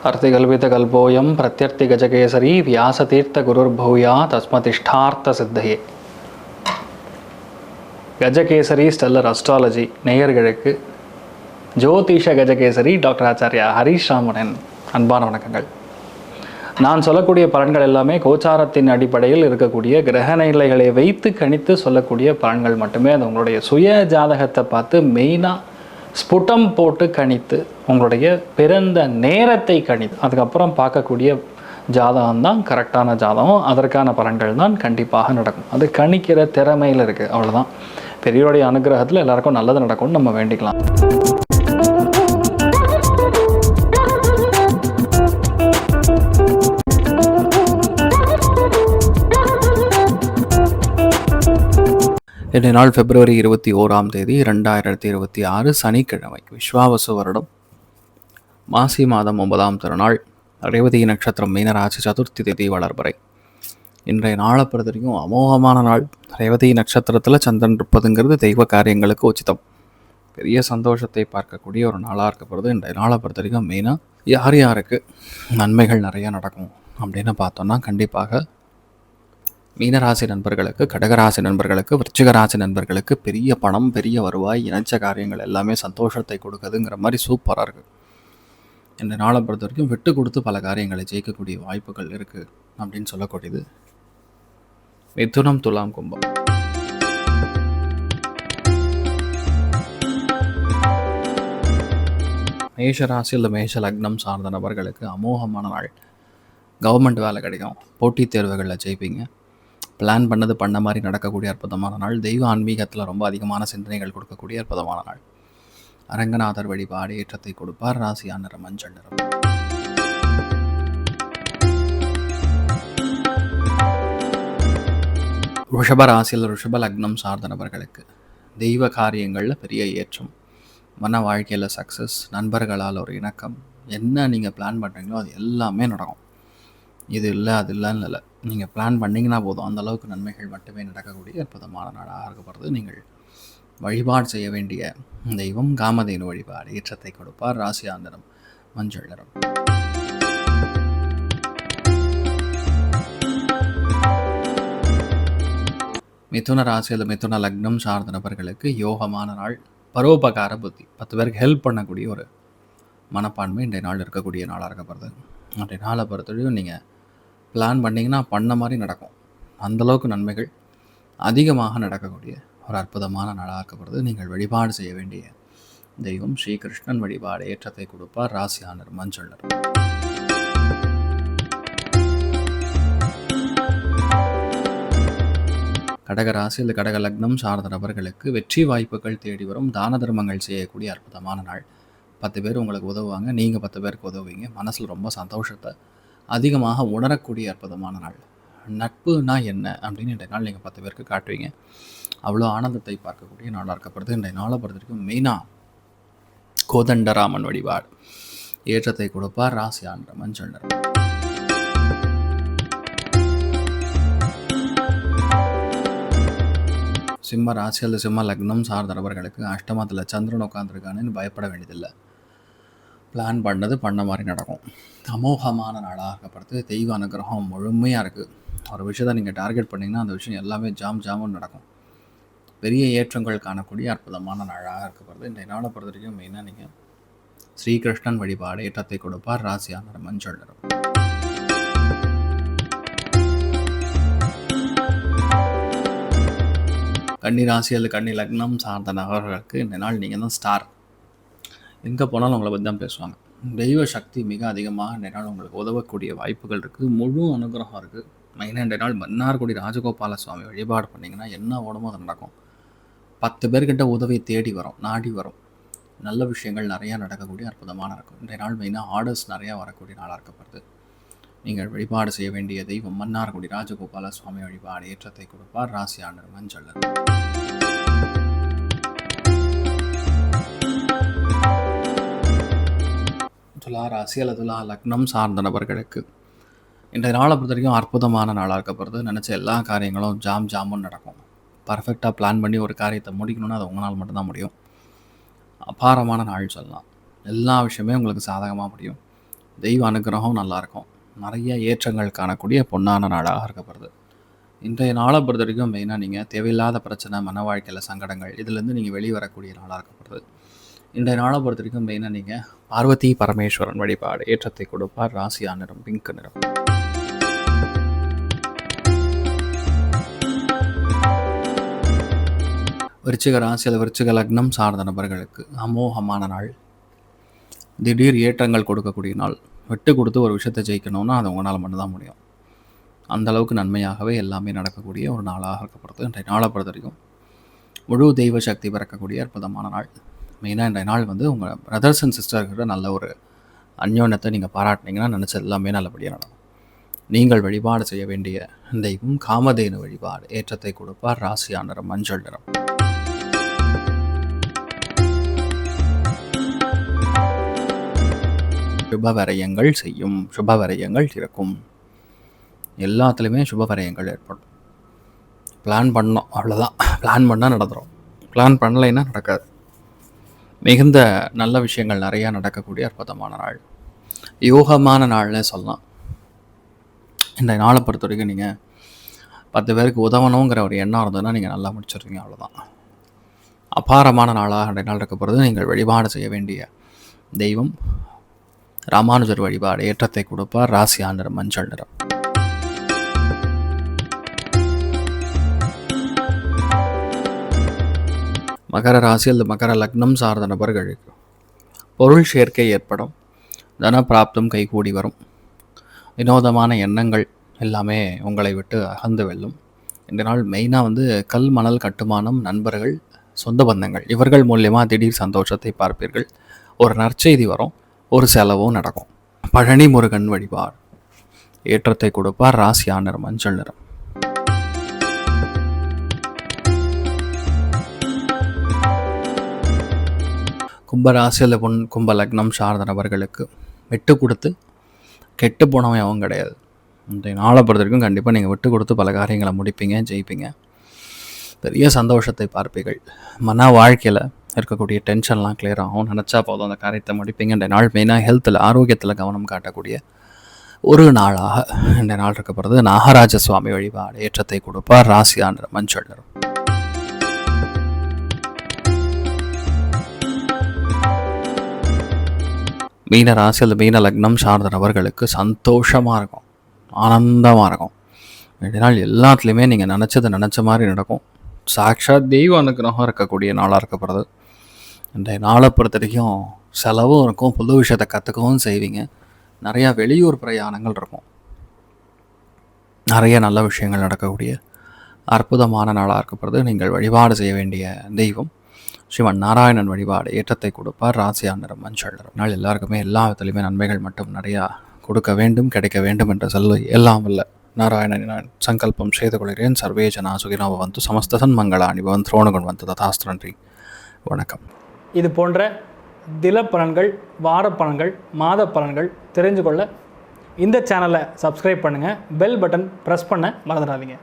अर्तिकल्पितकल्पोऽयं प्रत्यर्थिगजकेसरी व्यासतीर्थगुरुर्भूया तस्मतिष्ठार्थसिद्धये. Gajakesari stellar astrology நேயர்களுக்கு ஜோதிஷ Gajakesari doctor Acharya Harish ராமனின் அன்பான வணக்கங்கள். நான் சொல்லக்கூடிய பலன்கள் எல்லாமே கோச்சாரத்தின் அடிப்படையில் இருக்கக்கூடிய கிரக நிலைகளை வைத்து கணித்து சொல்லக்கூடிய பலன்கள் மட்டுமே. அது உங்களுடைய சுய ஜாதகத்தை பார்த்து மெயினாக ஸ்புடம் போட்டு கணித்து உங்களுடைய பிறந்த நேரத்தை கணித்து அதுக்கப்புறம் பார்க்கக்கூடிய ஜாதகம் தான் கரெக்டான ஜாதகம். அதற்கான பலன்கள் தான் கண்டிப்பாக நடக்கும். அது கணிக்கிற திறமையில் இருக்குது, அவ்வளோதான். பெரியோருடைய அனுகிரகத்தில் எல்லாருக்கும் நல்லது நடக்கும்னு நம்ம வேண்டிக்கலாம். இன்றைய நாள் பிப்ரவரி 21 2026 சனிக்கிழமை, விஸ்வாவசு வருடம் மாசி மாதம் 9ஆம் திருநாள், ரேவதி நட்சத்திரம், மீனராசி, சதுர்த்தி தேதி வளர்பறை. இன்றைய நாளை பொறுத்த வரைக்கும் அமோகமான நாள். ரேவதி நட்சத்திரத்தில் சந்திரன் இருப்பதுங்கிறது தெய்வ காரியங்களுக்கு உச்சிதம். பெரிய சந்தோஷத்தை பார்க்கக்கூடிய ஒரு நாளாக இருக்கப்படுது. இன்றைய நாளை பொறுத்த வரைக்கும் மெயினாக யார் யாருக்கு நன்மைகள் நிறையா நடக்கும் அப்படின்னு பார்த்தோன்னா, கண்டிப்பாக மீனராசி நண்பர்களுக்கு, கடகராசி நண்பர்களுக்கு, விருச்சிகராசி நண்பர்களுக்கு பெரிய பணம், பெரிய வருவாய், இணைச்ச காரியங்கள் எல்லாமே சந்தோஷத்தை கொடுக்குதுங்கிற மாதிரி சூப்பராக இருக்குது. இந்த நாளை பொறுத்த வரைக்கும் விட்டு கொடுத்து பல காரியங்களை ஜெயிக்கக்கூடிய வாய்ப்புகள் இருக்குது அப்படின்னு சொல்லக்கூடியது. மிதுனம், துலாம், கும்பம். மேஷராசி இல்லை மேஷ லக்னம் சார்ந்த நபர்களுக்கு அமோகமான நாள். கவர்மெண்ட் வேலை கிடைக்கும், போட்டித் தேர்வுகளில் ஜெயிப்பீங்க. பிளான் பண்ணது பண்ண மாதிரி நடக்கக்கூடிய அற்புதமான நாள். தெய்வ ஆன்மீகத்தில் ரொம்ப அதிகமான சிந்தனைகள் கொடுக்கக்கூடிய அற்புதமான நாள். அரங்கநாதர் வழிபாடு ஏற்றத்தை கொடுப்பார். ராசியான நிறம் மஞ்சள் நிறம். ரிஷப ராசியில் ரிஷப லக்னம் சார்ந்த நபர்களுக்கு தெய்வ காரியங்களில் பெரிய ஏற்றம், மன வாழ்க்கையில் சக்ஸஸ், நண்பர்களால் ஒரு இணக்கம். என்ன நீங்கள் பிளான் பண்ணுறீங்களோ அது எல்லாமே நடக்கும். இது இல்லை அது இல்லைன்னு இல்லை, நீங்கள் பிளான் பண்ணிங்கன்னா போதும், அந்தளவுக்கு நன்மைகள் மட்டுமே நடக்கக்கூடிய அற்புதமான நாளாக இருக்கப்படுது. நீங்கள் வழிபாடு செய்ய வேண்டிய தெய்வம் காமதேனு வழிபாடு ஏற்றத்தை கொடுப்பார். ராசியா நிறம் மஞ்சள் நிறம். மிதுன ராசியில் மிதுன லக்னம் சார்ந்த நபர்களுக்கு யோகமான நாள். பரோபகார புத்தி, 10 பேருக்கு ஹெல்ப் பண்ணக்கூடிய ஒரு மனப்பான்மை இன்றைய நாள் இருக்கக்கூடிய நாளாக இருக்கப்படுது. அன்றைய நாளை பொறுத்தவரையும் நீங்கள் பிளான் பண்ணிங்கன்னா பண்ண மாதிரி நடக்கும். அந்தளவுக்கு நன்மைகள் அதிகமாக நடக்கக்கூடிய ஒரு அற்புதமான நாளாக இருக்கப்படுது. நீங்கள் வழிபாடு செய்ய வேண்டிய தெய்வம் ஸ்ரீகிருஷ்ணன் வழிபாடு ஏற்றத்தை கொடுப்பார். ராசியானர் மஞ்சள் நிறம். கடக ராசியில் கடக லக்னம் சார்ந்த நபர்களுக்கு வெற்றி வாய்ப்புகள் தேடி வரும். தான தர்மங்கள் செய்யக்கூடிய அற்புதமான நாள். 10 பேர் உங்களுக்கு உதவுவாங்க, நீங்கள் 10 பேருக்கு உதவுவீங்க. மனசில் ரொம்ப சந்தோஷத்தை அதிகமாக உணரக்கூடிய அற்புதமான நாள். நட்புனா என்ன அப்படின்னு இன்றைய நாள் நீங்கள் 10 பேருக்கு காட்டுவீங்க. அவ்வளோ ஆனந்தத்தை பார்க்கக்கூடிய நாளாக இருக்கப்படுது. இன்றைய நாளை பொறுத்த வரைக்கும் மெயினாக கோதண்டராமன் வழிபாடு ஏற்றத்தை கொடுப்பார். ராசியான்ற மஞ்சள் நிறம். சிம்ம ராசி அல்லது சிம்ம லக்னம் சார்ந்த நபர்களுக்கு அஷ்டமத்தில் சந்திரன் உட்காந்துருக்கானு பயப்பட வேண்டியதில்லை. பிளான் பண்ணது பண்ண மாதிரி நடக்கும். அமோகமான நாளாக இருக்கப்படுது. தெய்வ அனுகிரகம் முழுமையாக இருக்குது. ஒரு விஷயத்தை நீங்கள் டார்கெட் பண்ணிங்கன்னா அந்த விஷயம் எல்லாமே ஜாமுன்னு நடக்கும். பெரிய ஏற்றங்கள் காணக்கூடிய அற்புதமான நாளாக இருக்கப்படுது. இன்றைய நாளை பொறுத்த வரைக்கும் மெயினாக நீங்கள் ஸ்ரீகிருஷ்ணன் வழிபாடு ஏற்றத்தை கொடுப்பார். ராசியான மஞ்சள் நிறம். கன்னி ராசி அல்லது கன்னி லக்னம் சார்ந்த நபர்களுக்கு இந்த நாள் நீங்கள் தான் ஸ்டார். எங்கே போனாலும் உங்களை பற்றி தான் பேசுவாங்க. தெய்வ சக்தி மிக அதிகமாக இந்த நாள் உங்களுக்கு உதவக்கூடிய வாய்ப்புகள் இருக்குது. முழு அனுகிரகம் இருக்குது. மெயினாக இந்த நாள் மன்னார்குடி ராஜகோபால சுவாமி வழிபாடு பண்ணிங்கன்னா என்ன ஓடமோ அது நடக்கும். 10 பேர்கிட்ட உதவி தேடி வரும், நாடி வரும். நல்ல விஷயங்கள் நிறையா நடக்கக்கூடிய அற்புதமான இருக்கும். இன்றைய நாள் மெயினாக ஆர்டர்ஸ் நிறையா வரக்கூடிய நாளாக இருக்கப்படுது. நீங்கள் வழிபாடு செய்ய வேண்டிய தெய்வம் மன்னார்குடி ராஜகோபால சுவாமி வழிபாடு ஏற்றத்தை கொடுப்பார். ராசியானர் மஞ்சள். துலா ராசி அல்லது துலா லக்னம் சார்ந்த நபர்களுக்கு இன்றைய நாளை பொறுத்த வரைக்கும் அற்புதமான நாளாக இருக்கப்படுது. நினச்ச எல்லா காரியங்களும் ஜாமுன்னு நடக்கும். பர்ஃபெக்டாக பிளான் பண்ணி ஒரு காரியத்தை முடிக்கணும்னா அது உங்களால் மட்டும்தான் முடியும். அபாரமான நாள் சொல்லலாம். எல்லா விஷயமே உங்களுக்கு சாதகமாக முடியும். தெய்வ அனுகிரகம் நல்லாயிருக்கும். நிறைய ஏற்றங்கள் காணக்கூடிய பொன்னான நாளாக இருக்கப்படுது. இன்றைய நாளை பொறுத்த வரைக்கும் மெயினாக நீங்கள் தேவையில்லாத பிரச்சனை, மன வாழ்க்கையில் சங்கடங்கள் இதுலேருந்து நீங்கள் வெளிவரக்கூடிய நாளாக இருக்கப்படுது. இன்றைய நாளை பொறுத்த வரைக்கும் மெயினாக நீங்கள் பார்வதி பரமேஸ்வரன் வழிபாடு ஏற்றத்தை கொடுப்பார். ராசியா நிறம் பிங்க் நிறம். விருச்சிக ராசியில் விருச்சிக லக்னம் சார்ந்த நபர்களுக்கு அமோகமான நாள். திடீர் ஏற்றங்கள் கொடுக்கக்கூடிய நாள். விட்டு கொடுத்து ஒரு விஷயத்தை ஜெயிக்கணும்னா அது உங்களால் மட்டும்தான் முடியும். அந்த அளவுக்கு நன்மையாகவே எல்லாமே நடக்கக்கூடிய ஒரு நாளாக இருக்கப்படுது. இன்றைய நாளை பொறுத்த வரைக்கும் முழு தெய்வ சக்தி பிறக்கக்கூடிய அற்புதமான நாள். மெயினாக இன்றைய நாள் உங்கள் பிரதர்ஸ் அண்ட் சிஸ்டர்கிட்ட நல்ல ஒரு அந்யோன்யத்தை நீங்கள் பாராட்டினீங்கன்னா நினச்சது எல்லாமே நல்லபடியாக நடக்கும். நீங்கள் வழிபாடு செய்ய வேண்டிய தெய்வம் காமதேனு வழிபாடு ஏற்றத்தை கொடுப்பார். ராசியா நிறம் மஞ்சள் நிறம். சுபவரயங்கள் செய்யும். சுபவரயங்கள் இருக்கும். எல்லாத்துலேயுமே சுபவரயங்கள் ஏற்படும். பிளான் பண்ணோம் அவ்வளோதான். பிளான் பண்ணால் நடந்துடும். பிளான் பண்ணலைன்னா நடக்காது. மிகுந்த நல்ல விஷயங்கள் நிறையா நடக்கக்கூடிய அற்புதமான நாள். யோகமான நாள்னே சொல்லலாம். இந்த நாளை பொறுத்த வரைக்கும் நீங்கள் 10 பேருக்கு உதவணுங்கிற ஒரு எண்ணம் இருந்ததுன்னா நீங்கள் நல்லா முடிச்சிருக்கீங்க. அவ்வளோதான். அபாரமான நாளாக இன்றைய நாள் இருக்க போகிறது. நீங்கள் வழிபாடு செய்ய வேண்டிய தெய்வம் ராமானுஜர் வழிபாடு ஏற்றத்தை கொடுப்பார். ராசியா நிறம் மஞ்சள் நிறம். மகர ராசி அல்லது மகர லக்னம் சார்ந்த நபர்களுக்கு பொருள் சேர்க்கை ஏற்படும். தன பிராப்தம் கைகூடி வரும். வினோதமான எண்ணங்கள் எல்லாமே உங்களை விட்டு அகந்து வெல்லும். இந்த நாள் மெயினாக கல் மணல் கட்டுமானம், நண்பர்கள், சொந்த பந்தங்கள் இவர்கள் மூலியமாக திடீர் சந்தோஷத்தை பார்ப்பீர்கள். ஒரு நற்செய்தி வரும். ஒரு செலவும் நடக்கும். பழனி முருகன் வழிபாடு ஏற்றத்தை கொடுப்பார். ராசியா நிறம் மஞ்சள் நிறம். கும்பராசி அல்ல கும்ப லக்னம் சார்ந்த நபர்களுக்கு விட்டு கொடுத்து கெட்டு போனவன் அவன் கிடையாது. இந்த நாளை பொறுத்த வரைக்கும் கண்டிப்பாக நீங்கள் விட்டு கொடுத்து பல காரியங்களை முடிப்பீங்க, ஜெயிப்பீங்க. பெரிய சந்தோஷத்தை பார்ப்பீர்கள். மன வாழ்க்கையில் இருக்கக்கூடிய டென்ஷன்லாம் கிளியர் ஆகும். நினச்சா போதும் அந்த காரியத்தை முடிப்பீங்க. இந்த நாள் மெயினாக ஹெல்த்தில், ஆரோக்கியத்தில் கவனம் காட்டக்கூடிய ஒரு நாளாக இந்த நாள் இருக்கப்படுறது. நாகராஜ சுவாமி வழிபாடு ஏற்றத்தை கொடுப்பார். ராசியா நிறம் மஞ்சள் நிறம். மீன ராசி அல்லது மீன லக்னம் சார்ந்த நபர்களுக்கு சந்தோஷமாக இருக்கும், ஆனந்தமாக இருக்கும். இந்த நாள் எல்லாத்துலேயுமே நீங்கள் நினச்ச மாதிரி நடக்கும். சாக்ஷாத் தெய்வ அனுகிரகம் இருக்கக்கூடிய நாளாக இருக்கப்படுறது. இந்த நாளை பொறுத்த வரைக்கும் செலவும் இருக்கும், புது விஷயத்தை கற்றுக்கவும் செய்வீங்க. நிறையா வெளியூர் பிரயாணங்கள் இருக்கும். நிறைய நல்ல விஷயங்கள் நடக்கக்கூடிய அற்புதமான நாளாக இருக்கப்படுறது. நீங்கள் வழிபாடு செய்ய வேண்டிய தெய்வம் ஸ்ரீமன் நாராயணன் வழிபாடு ஏற்றத்தை கொடுப்பார். ராசியா நிறம் மஞ்சள் நிறம். நாள் எல்லாருக்குமே எல்லா விதத்துலையுமே நன்மைகள் மட்டும் நிறையா கொடுக்க வேண்டும், கிடைக்க வேண்டும் என்ற சொல்ல எல்லாம் இல்லை நாராயணன் நான் சங்கல்பம் செய்து கொள்கிறேன். சர்வே ஜனா சுகினோ பவந்து சமஸ்த சன்மங்களானி பவந்து த்ரோணகுண் வந்து ததாஸ்து. நன்றி, வணக்கம். இது போன்ற தில பலன்கள், வார பலன்கள், மாத பலன்கள் தெரிஞ்சு கொள்ள இந்த சேனலை சப்ஸ்கிரைப் பண்ணுங்கள். பெல் பட்டன் ப்ரெஸ் பண்ண மறந்துடாதீங்க.